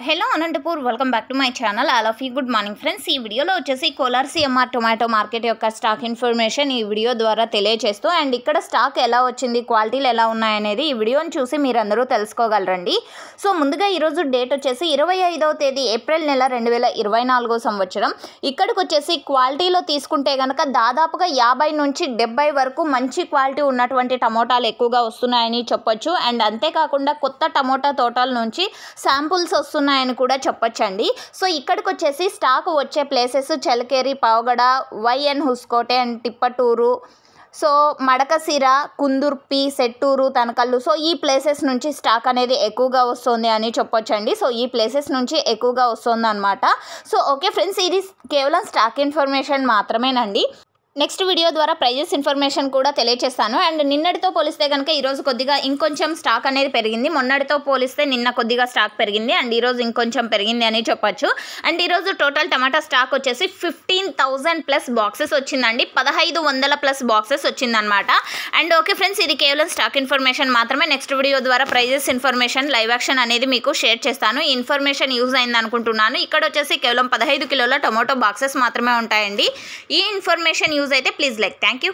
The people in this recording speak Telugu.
Hello Anantapur welcome back to my channel. All of you good morning friends. ఈ వీడియోలో వచ్చేసి కోలార్ సిఎంఆర్ టొమాటో మార్కెట్ యొక్క స్టాక్ ఇన్ఫర్మేషన్ ఈ వీడియో ద్వారా తెలియజేస్తూ అండ్ ఇక్కడ స్టాక్ ఎలా వచ్చింది, క్వాలిటీలు ఎలా ఉన్నాయనేది ఈ వీడియోని చూసి మీరందరూ తెలుసుకోగలరండి. సో ముందుగా ఈరోజు డేట్ వచ్చేసి 25వ తేదీ ఏప్రిల్ నెల 2024 సంవత్సరం. ఇక్కడికి వచ్చేసి క్వాలిటీలో తీసుకుంటే కనుక దాదాపుగా 50 నుంచి 70 వరకు మంచి క్వాలిటీ ఉన్నటువంటి టమోటాలు ఎక్కువగా వస్తున్నాయని చెప్పొచ్చు. అండ్ అంతేకాకుండా కొత్త టమోటా తోటల నుంచి శాంపుల్స్ వస్తున్నాయని కూడా చెప్పొచ్చండి. సో ఇక్కడికి వచ్చేసి స్టాక్ వచ్చే places Challakere, Pavagada, YN Hoskote and Tiptur, so Madakasira, Kundurpi, Setturu, Tanakallu, so ఈ ప్లేసెస్ నుంచి స్టాక్ అనేది ఎక్కువగా వస్తుంది అని చెప్పొచ్చండి. సో ఈ ప్లేసెస్ నుంచి ఎక్కువగా వస్తుంది అనమాట. సో ఓకే ఫ్రెండ్స్, ఇది కేవలం స్టాక్ ఇన్ఫర్మేషన్ మాత్రమేనండి. నెక్స్ట్ వీడియో ద్వారా ప్రైజెస్ ఇన్ఫర్మేషన్ కూడా తెలియజేస్తాను. అండ్ నిన్నటితో పోలిస్తే కనుక ఈరోజు కొద్దిగా ఇంకొంచెం స్టాక్ అనేది పెరిగింది. మొన్నటితో పోలిస్తే నిన్న కొద్దిగా స్టాక్ పెరిగింది అండ్ ఈరోజు ఇంకొంచెం పెరిగింది అని చెప్పొచ్చు. అండ్ ఈరోజు టోటల్ టమాటా స్టాక్ వచ్చేసి 15,000 ప్లస్ బాక్సెస్ వచ్చిందండి. 1500 ప్లస్ బాక్సెస్ వచ్చిందనమాట. అండ్ ఓకే ఫ్రెండ్స్, ఇది కేవలం స్టాక్ ఇన్ఫర్మేషన్ మాత్రమే. నెక్స్ట్ వీడియో ద్వారా ప్రైజెస్ ఇన్ఫర్మేషన్, లైవ్ యాక్షన్ అనేది మీకు షేర్ చేస్తాను. ఈ ఇన్ఫర్మేషన్ యూజ్ అయింది అనుకుంటున్నాను. ఇక్కడ వచ్చేసి కేవలం 15 కిలోల టొమాటో బాక్సెస్ మాత్రమే ఉంటాయండి. ఈ ఇన్ఫర్మేషన్ యూజ్ అయితే ప్లీజ్ లైక్. Thank you.